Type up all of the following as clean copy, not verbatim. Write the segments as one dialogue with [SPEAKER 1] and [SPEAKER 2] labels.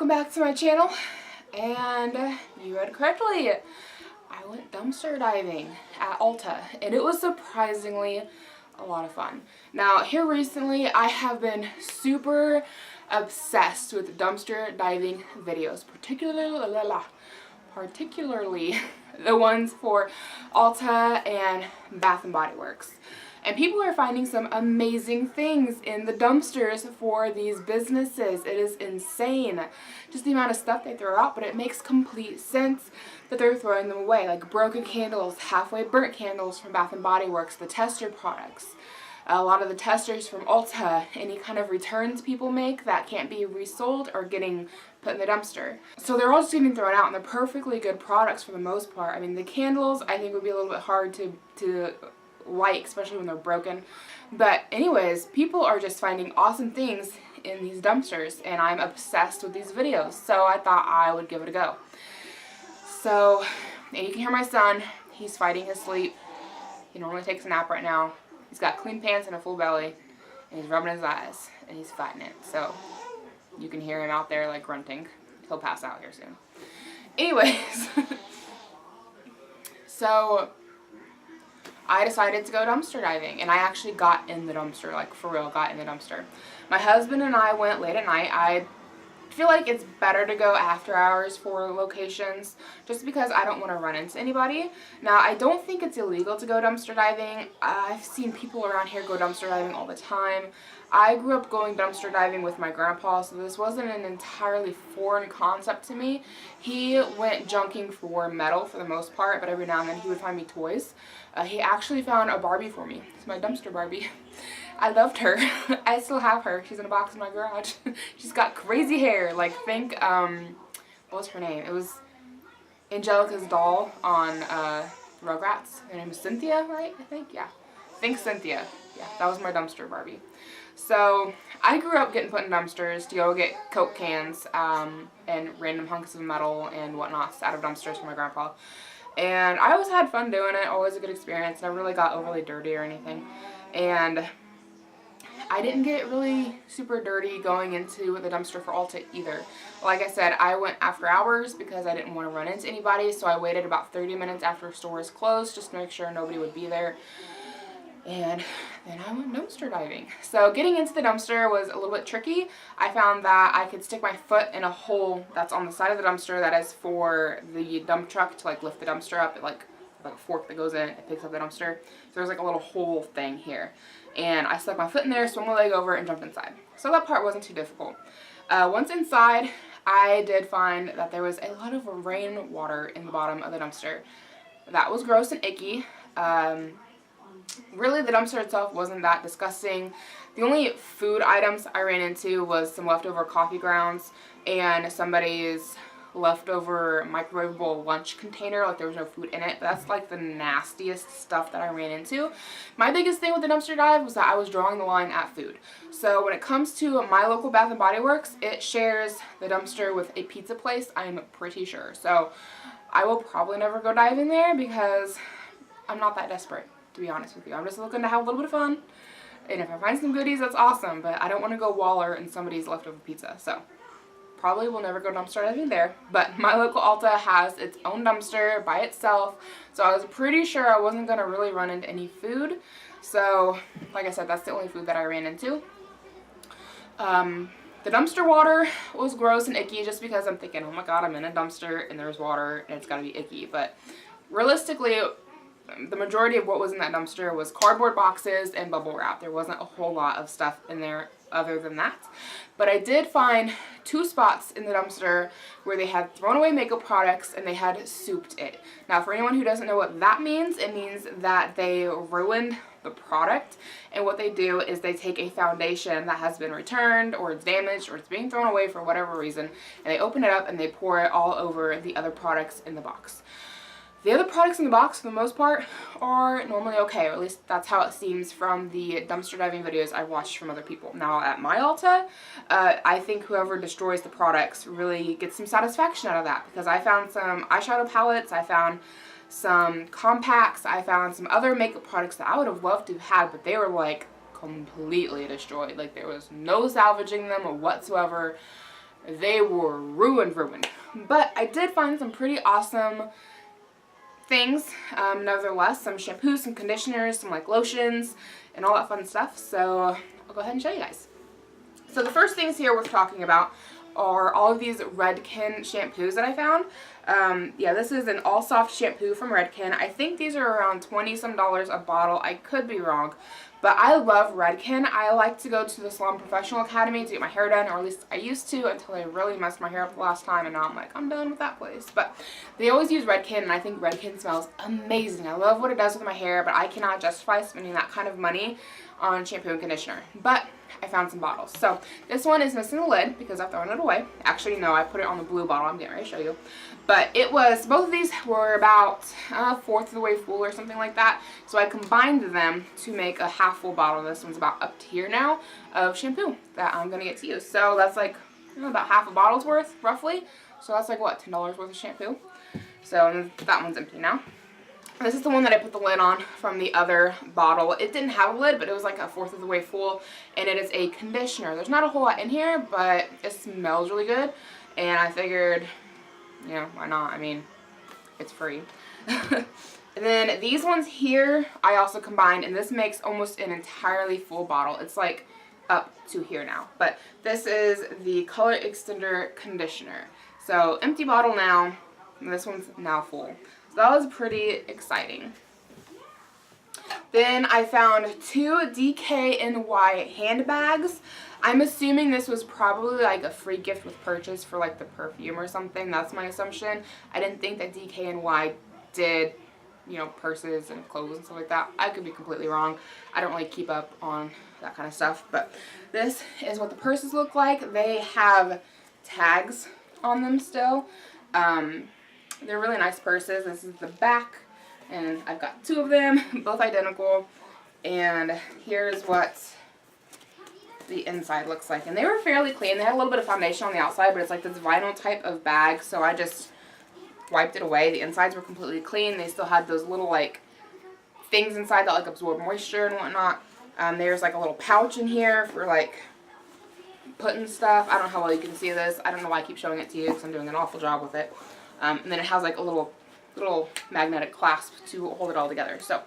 [SPEAKER 1] Welcome back to my channel, and you read correctly. I went dumpster diving at Ulta, and it was surprisingly a lot of fun. Now, here recently, I have been super obsessed with dumpster diving videos, particularly the ones for Ulta and Bath and Body Works. And people are finding some amazing things in the dumpsters for these businesses. It is insane. Just the amount of stuff they throw out, but it makes complete sense that they're throwing them away. Like broken candles, halfway burnt candles from Bath and Body Works, the tester products. A lot of the testers from Ulta, any kind of returns people make that can't be resold are getting put in the dumpster. So they're all just getting thrown out, and they're perfectly good products for the most part. I mean, the candles I think would be a little bit hard to like, especially when they're broken. But anyways, people are just finding awesome things in these dumpsters, and I'm obsessed with these videos, so I thought I would give it a go. So, and you can hear my son, he's fighting his sleep. He normally takes a nap right now. He's got clean pants and a full belly, and he's rubbing his eyes, and he's fighting it. So, you can hear him out there like grunting. He'll pass out here soon. Anyways, so I decided to go dumpster diving, and I actually got in the dumpster, like for real, got in the dumpster. My husband and I went late at night. I feel like it's better to go after hours for locations just because I don't want to run into anybody. Now, I don't think it's illegal to go dumpster diving. I've seen people around here go dumpster diving all the time. I grew up going dumpster diving with my grandpa, so this wasn't an entirely foreign concept to me. He went junking for metal for the most part, but every now and then he would find me toys. He actually found a Barbie for me. It's my dumpster Barbie. I loved her. I still have her. She's in a box in my garage. She's got crazy hair. Like, think, what was her name? It was Angelica's doll on Rugrats. Her name is Cynthia, right? I think, yeah. Think Cynthia. Yeah, that was my dumpster Barbie. So, I grew up getting put in dumpsters to go get Coke cans and random hunks of metal and whatnot out of dumpsters for my grandpa. And I always had fun doing it, always a good experience. Never really got overly dirty or anything. And I didn't get really super dirty going into the dumpster for Ulta either. Like I said, I went after hours because I didn't want to run into anybody, so I waited about 30 minutes after stores closed just to make sure nobody would be there. And then I went dumpster diving. So getting into the dumpster was a little bit tricky. I found that I could stick my foot in a hole that's on the side of the dumpster that is for the dump truck to like lift the dumpster up. It like a fork that goes in, it picks up the dumpster. So there's like a little hole thing here. And I stuck my foot in there, swung my leg over, and jumped inside. So that part wasn't too difficult. Once inside, I did find that there was a lot of rainwater in the bottom of the dumpster. That was gross and icky. Really, the dumpster itself wasn't that disgusting. The only food items I ran into was some leftover coffee grounds and somebody's leftover microwavable lunch container. Like, there was no food in it. But that's like the nastiest stuff that I ran into. My biggest thing with the dumpster dive was that I was drawing the line at food. So when it comes to my local Bath and Body Works, it shares the dumpster with a pizza place, I'm pretty sure. So I will probably never go diving there because I'm not that desperate, to be honest with you. I'm just looking to have a little bit of fun, and if I find some goodies, that's awesome, but I don't want to go waller in somebody's leftover pizza, so probably will never go dumpster diving there. But my local Ulta has its own dumpster by itself, so I was pretty sure I wasn't going to really run into any food. So, like I said, that's the only food that I ran into. The dumpster water was gross and icky just because I'm thinking, oh my god, I'm in a dumpster and there's water and it's got to be icky. But realistically, the majority of what was in that dumpster was cardboard boxes and bubble wrap. There wasn't a whole lot of stuff in there other than that. But I did find 2 spots in the dumpster where they had thrown away makeup products and they had souped it. Now, for anyone who doesn't know what that means, it means that they ruined the product, and what they do is they take a foundation that has been returned or it's damaged or it's being thrown away for whatever reason, and they open it up and they pour it all over the other products in the box. The other products in the box, for the most part, are normally okay, or at least that's how it seems from the dumpster diving videos I've watched from other people. Now, at my Ulta, I think whoever destroys the products really gets some satisfaction out of that, because I found some eyeshadow palettes, I found some compacts, I found some other makeup products that I would have loved to have had, but they were, like, completely destroyed. Like, there was no salvaging them whatsoever. they were ruined. But I did find some pretty awesome things, nevertheless. Some shampoos, some conditioners, some like lotions, and all that fun stuff. So I'll go ahead and show you guys. So the first things here worth talking about are all of these Redken shampoos that I found. Yeah, this is an all soft shampoo from Redken. I think these are around $20-some a bottle. I could be wrong, but I love Redken. I like to go to the Salon Professional Academy to get my hair done, or at least I used to until I really messed my hair up the last time, and now I'm like, I'm done with that place. But they always use Redken, and I think Redken smells amazing. I love what it does with my hair, but I cannot justify spending that kind of money on shampoo and conditioner. But I found some bottles. So this one is missing the lid because I've thrown it away. Actually, no, I put it on the blue bottle. I'm getting ready to show you. But it was, both of these were about a fourth of the way full or something like that. So I combined them to make a half full bottle. This one's about up to here now of shampoo that I'm going to get to use. So that's like about half a bottle's worth, roughly. So that's like, what, $10 worth of shampoo? So that one's empty now. This is the one that I put the lid on from the other bottle. It didn't have a lid, but it was like a fourth of the way full, and it is a conditioner. There's not a whole lot in here, but it smells really good, and I figured, you know, why not? I mean, it's free. And then these ones here, I also combined, and this makes almost an entirely full bottle. It's like up to here now, but this is the Color Extender Conditioner. So empty bottle now, and this one's now full. So that was pretty exciting. Then I found 2 DKNY handbags. I'm assuming this was probably like a free gift with purchase for like the perfume or something. That's my assumption. I didn't think that DKNY did, you know, purses and clothes and stuff like that. I could be completely wrong. I don't really keep up on that kind of stuff. But this is what the purses look like. They have tags on them still. They're really nice purses. This is the back, and I've got 2 of them, both identical. And here's what the inside looks like. And they were fairly clean. They had a little bit of foundation on the outside, but it's like this vinyl type of bag, so I just wiped it away. The insides were completely clean. They still had those little like things inside that like absorb moisture and whatnot. There's like a little pouch in here for like putting stuff. I don't know how well you can see this. I don't know why I keep showing it to you because I'm doing an awful job with it. And then it has like a little magnetic clasp to hold it all together. So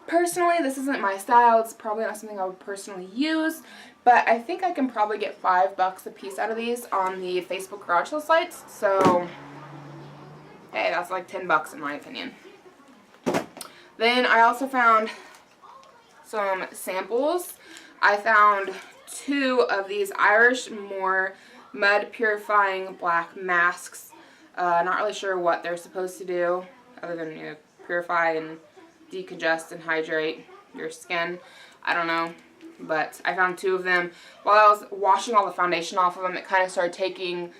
[SPEAKER 1] personally, this isn't my style. It's probably not something I would personally use, but I think I can probably get $5 a piece out of these on the Facebook garage sale sites. So hey, that's like $10 in my opinion. Then I also found some samples. I found 2 of these Irish Moor mud purifying black masks. Not really sure what they're supposed to do other than, you know, purify and decongest and hydrate your skin. I don't know, but I found 2 of them. While I was washing all the foundation off of them, it kind of started taking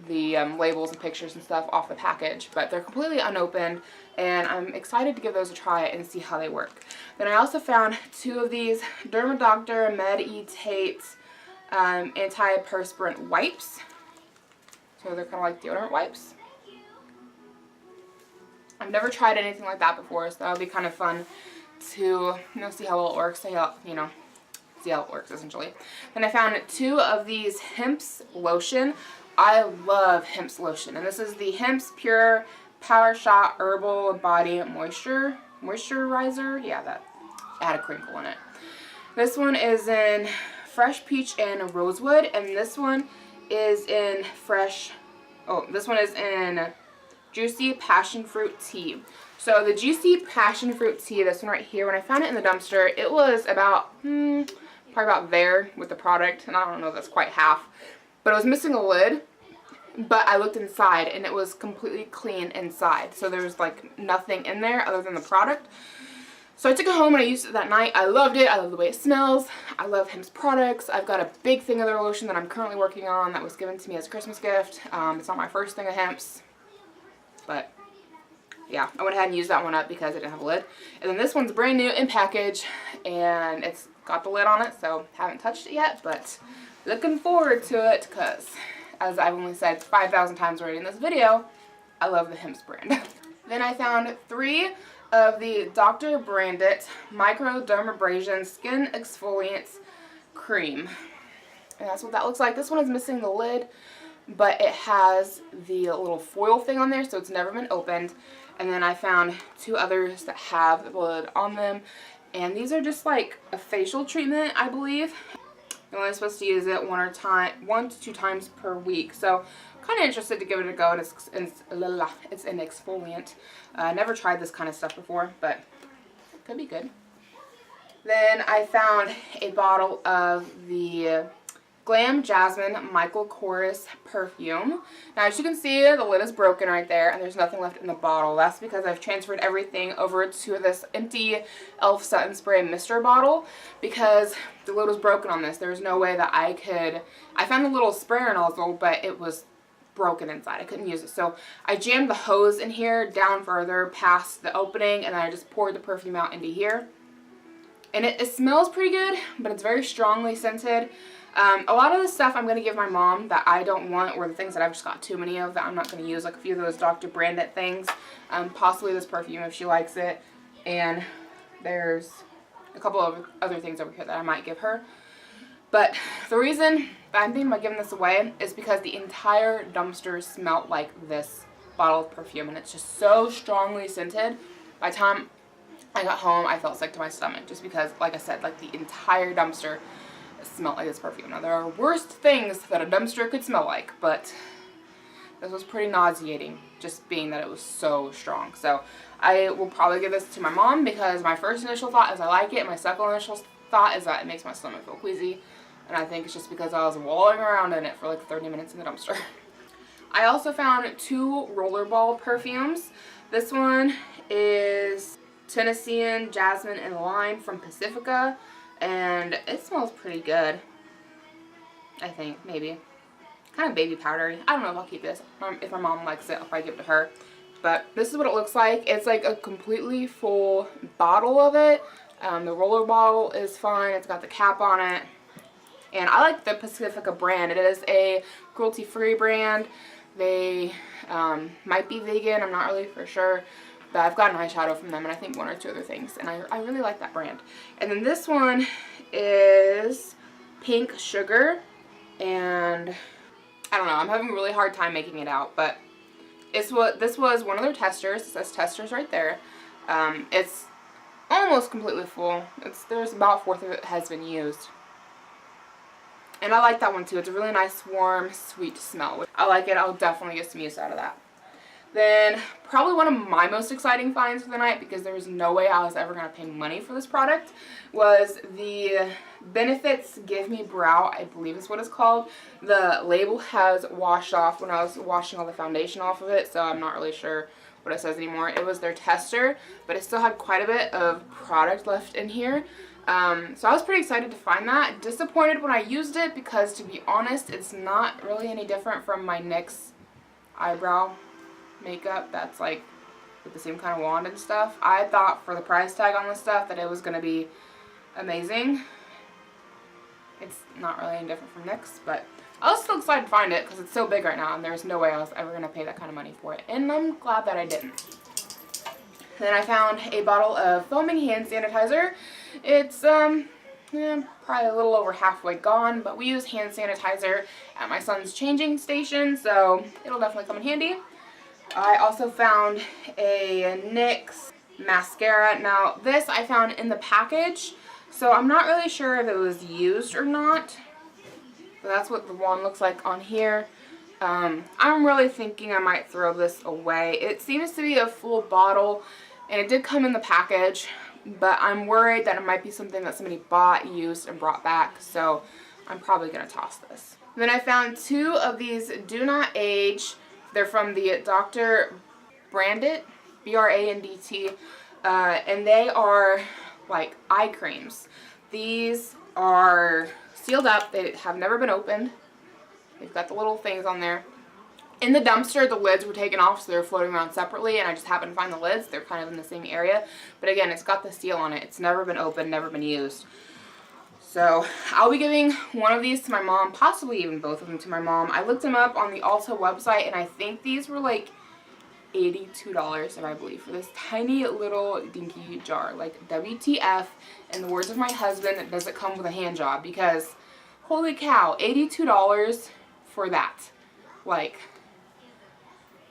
[SPEAKER 1] the labels and pictures and stuff off the package, but they're completely unopened, and I'm excited to give those a try and see how they work. Then I also found 2 of these Dermadoctor Med-E-Tate antiperspirant wipes. So they're kind of like deodorant wipes. I've never tried anything like that before, so that'll be kind of fun to, you know, see how well it works. See how it works essentially. Then I found 2 of these Hemp's lotion. I love Hemp's lotion, and this is the Hemp's Pure Power Shot Herbal Body Moisturizer. Yeah, that had a crinkle in it. This one is in Fresh Peach and Rosewood, and this one is in Juicy Passion Fruit Tea. So the Juicy Passion Fruit Tea, this one right here, when I found it in the dumpster, it was about, probably about there with the product, and I don't know if that's quite half, but it was missing a lid, but I looked inside, and it was completely clean inside, so there was like nothing in there other than the product. So I took it home and I used it that night. I loved it. I love the way it smells. I love Hemp's products. I've got a big thing of their lotion that I'm currently working on that was given to me as a Christmas gift. It's not my first thing of Hemp's, but yeah, I went ahead and used that one up because it didn't have a lid. And then this one's brand new in package, and it's got the lid on it, so haven't touched it yet, but looking forward to it because, as I've only said 5,000 times already in this video, I love the Hemp's brand. Then I found 3 of the Dr. Brandit Microdermabrasion Skin Exfoliant Cream. And that's what that looks like. This one is missing the lid, but it has the little foil thing on there, so it's never been opened. And then I found 2 others that have the lid on them, and these are just like a facial treatment, I believe. You're only supposed to use it 1 to 2 times per week, so kind of interested to give it a go. And it's an exfoliant. Never tried this kind of stuff before, but it could be good. Then I found a bottle of the Glam Jasmine Michael Kors perfume. Now, as you can see, the lid is broken right there, and there's nothing left in the bottle. That's because I've transferred everything over to this empty e.l.f. Satin Spray Mister bottle, because the lid was broken on this. There was no way that I found the little sprayer nozzle, but it was broken inside. I couldn't use it. So I jammed the hose in here down further past the opening, and then I just poured the perfume out into here. And it smells pretty good, but it's very strongly scented. A lot of the stuff I'm going to give my mom that I don't want, or the things that I've just got too many of that I'm not going to use, like a few of those Dr. Branded things, possibly this perfume if she likes it, and there's a couple of other things over here that I might give her. But the reason that I'm thinking about giving this away is because the entire dumpster smelled like this bottle of perfume, and it's just so strongly scented. By the time I got home, I felt sick to my stomach, just because, like I said, like the entire dumpster smelled like this perfume. Now, there are worse things that a dumpster could smell like, but this was pretty nauseating, just being that it was so strong. So I will probably give this to my mom, because my first initial thought is I like it. My second initial thought is that it makes my stomach feel queasy, and I think it's just because I was wallowing around in it for like 30 minutes in the dumpster. I also found 2 rollerball perfumes. This one is Tennessean Jasmine and Lime from Pacifica, and it smells pretty good, I think, maybe. Kind of baby powdery. I don't know if I'll keep this. If my mom likes it, I'll probably give it to her. But this is what it looks like. It's like a completely full bottle of it. The roller bottle is fine. It's got the cap on it. And I like the Pacifica brand. It is a cruelty-free brand. They might be vegan. I'm not really for sure. But I've got an eyeshadow from them, and I think 1 or 2 other things. And I really like that brand. And then this one is Pink Sugar. And I don't know. I'm having a really hard time making it out. But this was one of their testers. It says testers right there. It's almost completely full. There's about 1/4 of it has been used. And I like that one too. It's a really nice, warm, sweet smell. I like it. I'll definitely get some use out of that. Then, probably one of my most exciting finds for the night, because there was no way I was ever going to pay money for this product, was the Benefits Give Me Brow, I believe is what it's called. The label has washed off when I was washing all the foundation off of it, so I'm not really sure what it says anymore. It was their tester, but it still had quite a bit of product left in here. So I was pretty excited to find that. Disappointed when I used it, because to be honest, it's not really any different from my NYX eyebrow makeup that's like with the same kind of wand and stuff. I thought for the price tag on this stuff that it was going to be amazing. It's not really any different from NYX, but I was still excited to find it because it's so big right now, and there's no way I was ever going to pay that kind of money for it, and I'm glad that I didn't. Then I found a bottle of foaming hand sanitizer. It's probably a little over halfway gone, but we use hand sanitizer at my son's changing station, so it'll definitely come in handy. I also found a NYX mascara. Now, this I found in the package, so I'm not really sure if it was used or not, but that's what the wand looks like on here. I'm really thinking I might throw this away. It seems to be a full bottle, and it did come in the package, but I'm worried that it might be something that somebody bought, used, and brought back, so I'm probably going to toss this. Then I found 2 of these Do Not Age. They're from the Dr. Branded, B-R-A-N-D-T, and they are like eye creams. These are sealed up. They have never been opened. They've got the little things on there. In the dumpster, the lids were taken off, so they're floating around separately, and I just happened to find the lids. They're kind of in the same area. But again, it's got the seal on it. It's never been opened, never been used. So I'll be giving one of these to my mom, possibly even both of them to my mom. I looked them up on the Ulta website, and I think these were like $82, if I believe, for this tiny little dinky jar. Like, WTF, in the words of my husband, does it come with a hand job? Because, holy cow, $82 for that. Like,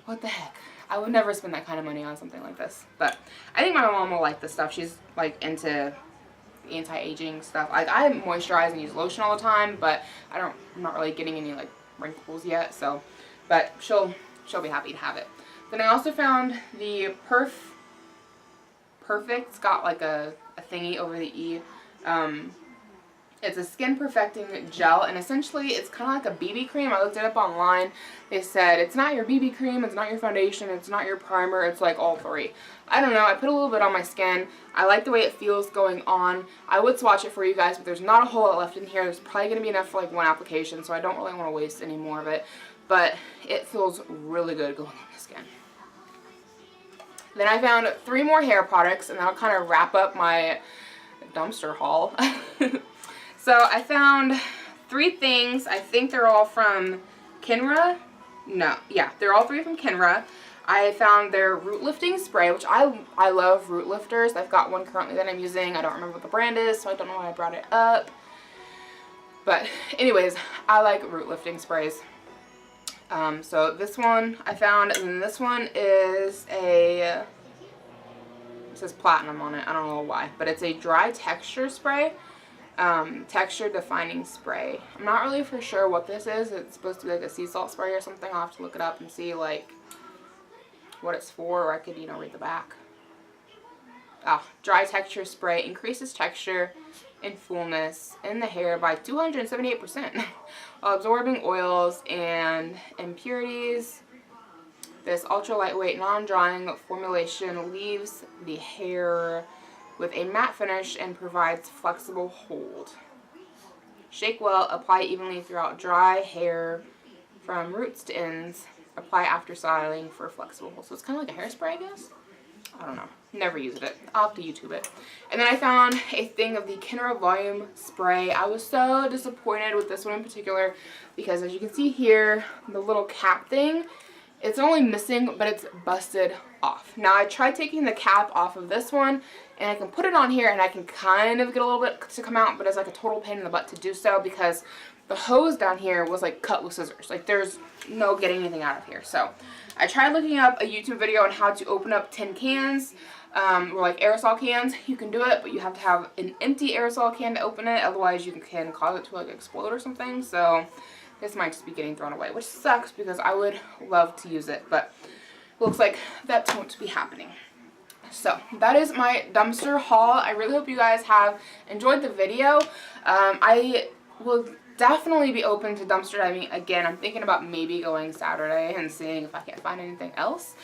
[SPEAKER 1] what the heck? I would never spend that kind of money on something like this. But I think my mom will like this stuff. She's like into anti-aging stuff. Like, I moisturize and use lotion all the time, but I'm not really getting any like wrinkles yet. So, but she'll be happy to have it. Then I also found the Perfect. It's got like a thingy over the E. It's a skin perfecting gel, and essentially it's kind of like a BB cream. I looked it up online. They said it's not your BB cream, it's not your foundation, it's not your primer, it's like all three. I don't know. I put a little bit on my skin. I like the way it feels going on. I would swatch it for you guys, but there's not a whole lot left in here. There's probably going to be enough for like one application, so I don't really want to waste any more of it. But it feels really good going on the skin. Then I found 3 more hair products, and that'll kind of wrap up my dumpster haul. So I found 3 things. I think they're all from Kenra. No, yeah, they're all 3 from Kenra. I found their root lifting spray, which I love root lifters. I've got one currently that I'm using. I don't remember what the brand is, so I don't know why I brought it up. But anyways, I like root lifting sprays. So this one I found, and then this one is it says platinum on it. I don't know why, but it's a dry texture spray. Texture defining spray. I'm not really for sure what this is. It's supposed to be like a sea salt spray or something. I'll have to look it up and see like what it's for, or I could, you know, read the back. Dry texture spray increases texture and fullness in the hair by 278% while absorbing oils and impurities. This ultra lightweight non-drying formulation leaves the hair with a matte finish and provides flexible hold. Shake well, apply evenly throughout dry hair from roots to ends. Apply after styling for flexible hold. So it's kind of like a hairspray, I guess? I don't know. Never used it. I'll have to YouTube it. And then I found a thing of the Kenra Volume Spray. I was so disappointed with this one in particular because, as you can see here, the little cap thing, it's only missing, but it's busted off. Now, I tried taking the cap off of this one, and I can put it on here, and I can kind of get a little bit to come out, but it's like a total pain in the butt to do so because the hose down here was like cut with scissors. Like, there's no getting anything out of here. So I tried looking up a YouTube video on how to open up tin cans, or like aerosol cans. You can do it, but you have to have an empty aerosol can to open it. Otherwise, you can cause it to like explode or something. So this might just be getting thrown away, which sucks because I would love to use it, but looks like that won't be happening. So that is my dumpster haul. I really hope you guys have enjoyed the video. I will definitely be open to dumpster diving again. I'm thinking about maybe going Saturday and seeing if I can't find anything else.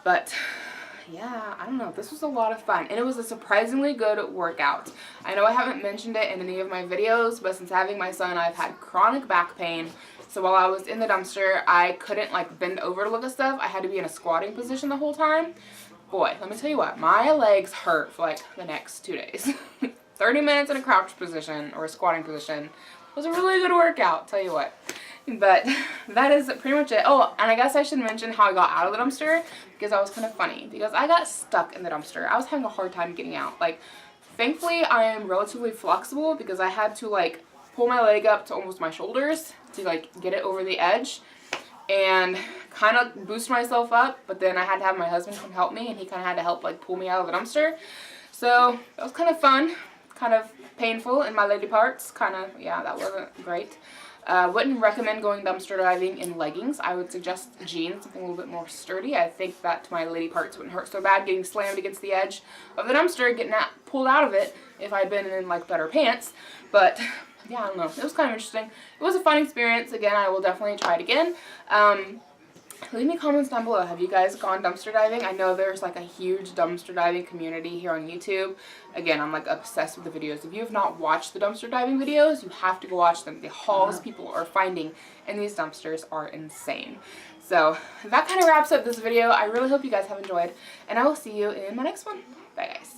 [SPEAKER 1] But yeah, I don't know. This was a lot of fun, and it was a surprisingly good workout. I know I haven't mentioned it in any of my videos, but since having my son, I've had chronic back pain. So while I was in the dumpster, I couldn't like bend over to look at stuff. I had to be in a squatting position the whole time. Boy, let me tell you what, my legs hurt for like the next 2 days. 30 minutes in a crouch position or a squatting position was a really good workout, tell you what. But that is pretty much it. Oh, and I guess I should mention how I got out of the dumpster, because that was kind of funny. Because I got stuck in the dumpster. I was having a hard time getting out. Like, thankfully, I am relatively flexible because I had to, like, pull my leg up to almost my shoulders to, like, get it over the edge and kind of boost myself up. But then I had to have my husband come help me, and he kind of had to help, like, pull me out of the dumpster. So that was kind of fun. Kind of painful in my lady parts. Kind of, yeah, that wasn't great. Wouldn't recommend going dumpster diving in leggings. I would suggest jeans, something a little bit more sturdy. I think that to my lady parts wouldn't hurt so bad getting slammed against the edge of the dumpster, getting pulled out of it if I'd been in like better pants. But yeah, I don't know. It was kind of interesting. It was a fun experience. Again, I will definitely try it again. Leave me comments down below. Have you guys gone dumpster diving? I know there's like a huge dumpster diving community here on YouTube. Again, I'm like obsessed with the videos. If you have not watched the dumpster diving videos, you have to go watch them. The hauls people are finding in these dumpsters are insane. So that kind of wraps up this video. I really hope you guys have enjoyed, and I will see you in my next one. Bye, guys.